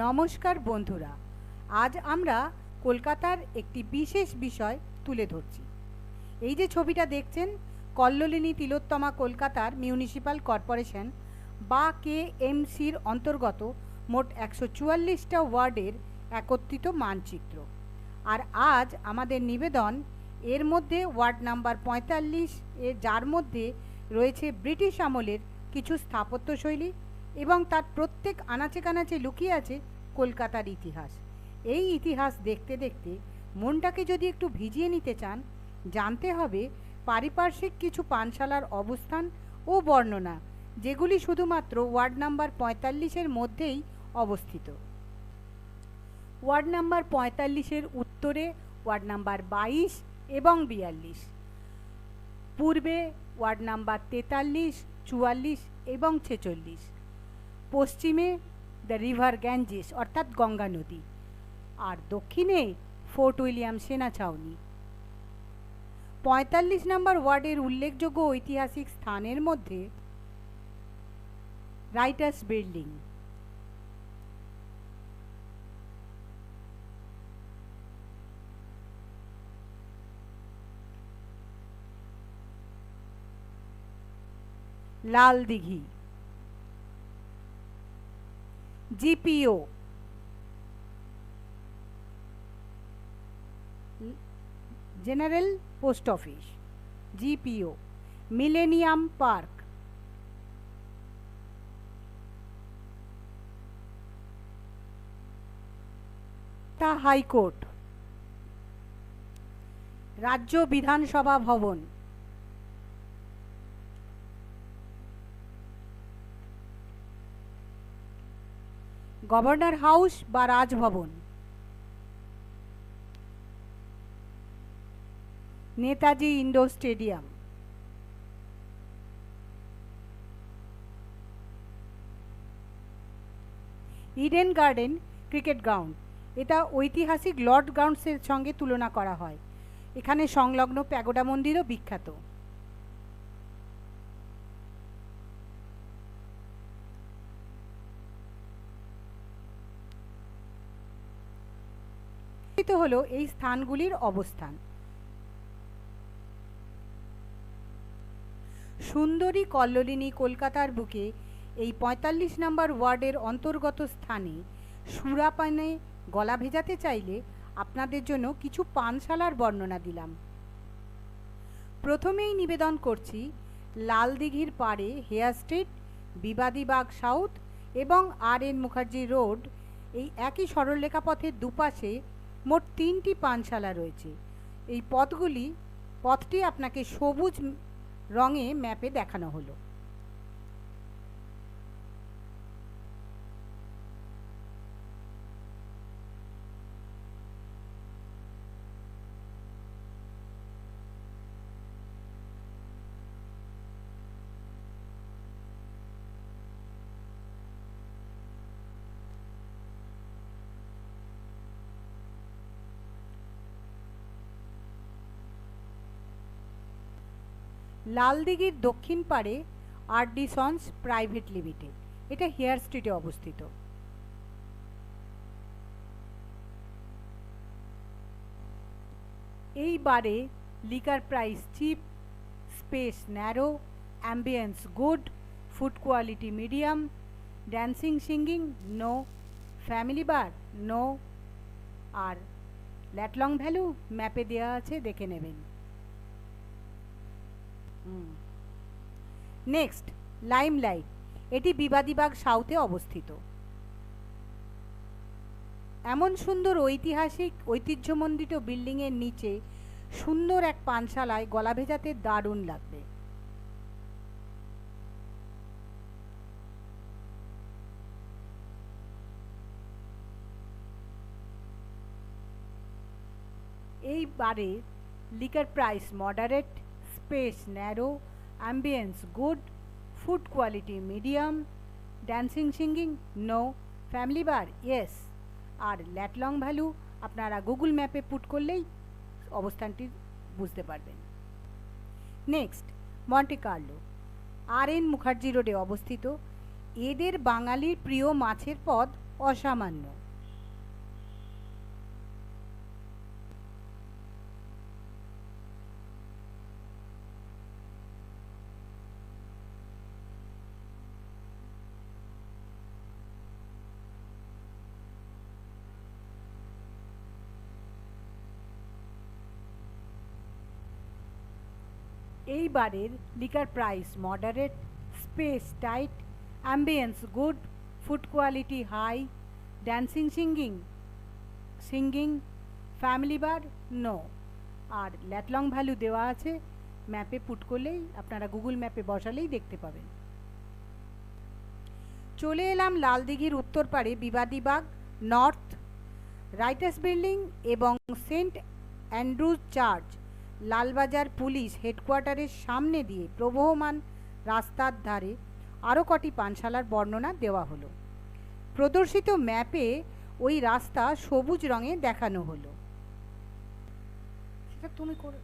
নমস্কার বন্ধুরা, আজ আমরা কলকাতার একটি বিশেষ বিষয় তুলে ধরছি। এই যে ছবিটা দেখছেন, কল্লোলিনী তিলোত্তমা কলকাতার মিউনিসিপ্যাল কর্পোরেশন বা কেএমসির অন্তর্গত মোট 144টা ওয়ার্ডের একত্রিত মানচিত্র। আর আজ আমাদের নিবেদন এর মধ্যে ওয়ার্ড নাম্বার 45 এর, যার মধ্যে রয়েছে ব্রিটিশ আমলের কিছু স্থাপত্যশৈলী এবং তার প্রত্যেক আনাচে কানাচে লুকিয়ে আছে কলকাতার ইতিহাস। এই ইতিহাস দেখতে দেখতে মনটাকে যদি একটু ভিজিয়ে নিতে চান, জানতে হবে পারিপার্শ্বিক কিছু পানশালার অবস্থান ও বর্ণনা, যেগুলি শুধুমাত্র ওয়ার্ড নাম্বার 45-এর মধ্যেই অবস্থিত। ওয়ার্ড নাম্বার 45-এর উত্তরে ওয়ার্ড নাম্বার 22 এবং 42, পূর্বে ওয়ার্ড নাম্বার 43, 44 এবং 46, পশ্চিমে দ্য রিভার গ্যাঞ্জেস অর্থাৎ গঙ্গা নদী, আর দক্ষিণে ফোর্ট উইলিয়াম সেনা ছাউনি। 45 নম্বর ওয়ার্ডের উল্লেখযোগ্য ঐতিহাসিক স্থানের মধ্যে Writers building, Lal Dighi, GPO, general post office, GPO, millennium park, তা হাইকোর্ট, রাজ্য বিধানসভা ভবন, গভর্নর হাউস বা Raj Bhavan, Netaji indoor stadium, Eden garden cricket ground. এটা ঐতিহাসিক লর্ড গ্রাউন্ডসের সঙ্গে তুলনা করা হয়। এখানে সংলগ্ন প্যাগোডা মন্দিরও বিখ্যাত। হলো এই স্থানগুলির অবস্থান। সুন্দরী কল্লোলিনী কলকাতার বুকে এই 45 নম্বর ওয়ার্ডের অন্তর্গত স্থানে সুরাপানে গলা ভেজাতে চাইলে আপনাদের জন্য কিছু পানশালার বর্ণনা দিলাম। প্রথমেই নিবেদন করছি লাল দিঘির পাড়ে হেয়ার স্ট্রিট, বিবাদীবাগ সাউথ এবং আর.এন. মুখার্জি রোড, এই একই সরলরেখা পথের দুপাশে মোট 3টি পানশালা রয়েছে। এই পথটি আপনাকে সবুজ রঙে ম্যাপে দেখানো হলো। লাল দিঘির দক্ষিণ পাড়ে আর.ডি. সন্স প্রাইভেট লিমিটেড, এটা হেয়ার স্ট্রিটে অবস্থিত। এই বারে liquor price cheap, space narrow, ambience good, food quality medium, dancing singing no, family bar no, আর ল্যাটলং ভ্যালু ম্যাপে দেওয়া আছে, দেখে নেবেন। নেক্সট, লাইমলাইট, এটি বিবাদীবাগ সাউথে অবস্থিত। এমন সুন্দর ঐতিহাসিক ঐতিহ্যমণ্ডিত বিল্ডিংয়ের নিচে সুন্দর এক পানশালায় গলা ভেজাতে দারুণ লাগবে। এই বারে liquor price moderate, space narrow, ambience good, food quality medium, dancing singing no, family bar yes, আর ল্যাটলং ভ্যালু আপনারা গুগল ম্যাপে পুট করলেই অবস্থানটি বুঝতে পারবেন। Next, Monte Carlo, R N. Mukherjee রোডে অবস্থিত। এদের বাঙালির প্রিয় মাছের পদ অসামান্য। এইবারের liquor price moderate, space tight, ambience good, food quality high, dancing singing family bar no. আর ল্যাটলং ভ্যালু দেওয়া আছে, ম্যাপে পুট করলেই আপনারা গুগল ম্যাপে বসালেই দেখতে পাবেন। চলে এলাম লালদিঘির উত্তর পাড়ে বিবাদীবাগ নর্থ, রাইটার্স বিল্ডিং এবং saint Andrew's church, Lalbazar police হেডকোয়ার্টারের সামনে দিয়ে প্রবহমান রাস্তার ধারে আরও কটি পানশালার বর্ণনা দেওয়া হলো। প্রদর্শিত ম্যাপে ওই রাস্তা সবুজ রঙে দেখানো হলো। সেটা তুমি করে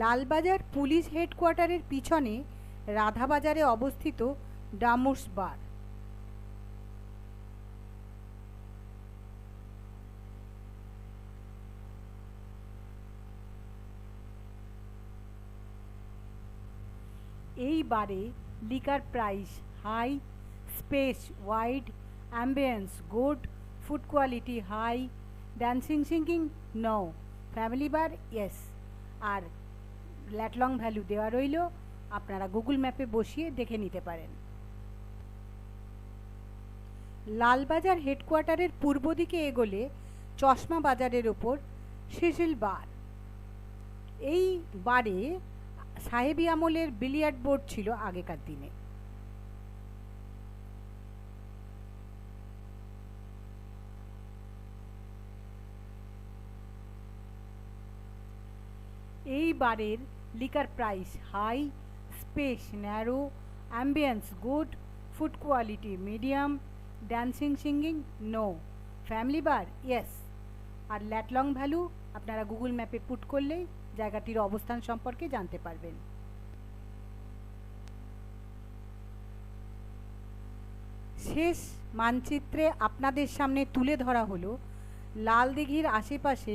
লালবাজার পুলিশ হেডকোয়ার্টারের পিছনে রাধাবাজারে অবস্থিত ডামুস বার। এই বারে liquor price high, space wide, ambience good, food quality high, dancing singing no, family bar yes. আর ল্যাটলং ভ্যালু দেওয়া রইল, আপনারা গুগল ম্যাপে বসিয়ে দেখে নিতে পারেন। লালবাজার হেডকোয়ার্টারের পূর্ব দিকে এগোলে চশমা বাজারের ওপর সিসিল বার। এই বারে সাহেবি আমলের বিলিয়ার্ড বোর্ড ছিল আগেকার দিনে। এই বারের liquor price high, space narrow, ambience good, food quality medium, dancing singing no, family bar yes. আর ল্যাটলং ভ্যালু আপনারা গুগল ম্যাপে পুট করলেই জায়গাটির অবস্থান সম্পর্কে জানতে পারবেন। শেষ মানচিত্রে আপনাদের সামনে তুলে ধরা হলো লালদিঘির আশেপাশে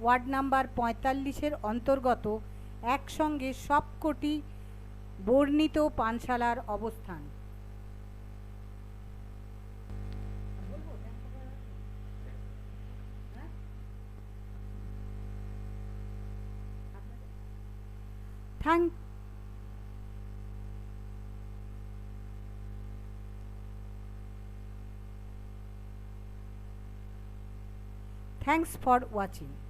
ওয়ার্ড নাম্বার ৪৫-এর অন্তর্গত একসঙ্গে সবকটি বর্ণিত পানশালার অবস্থান। Thanks for watching.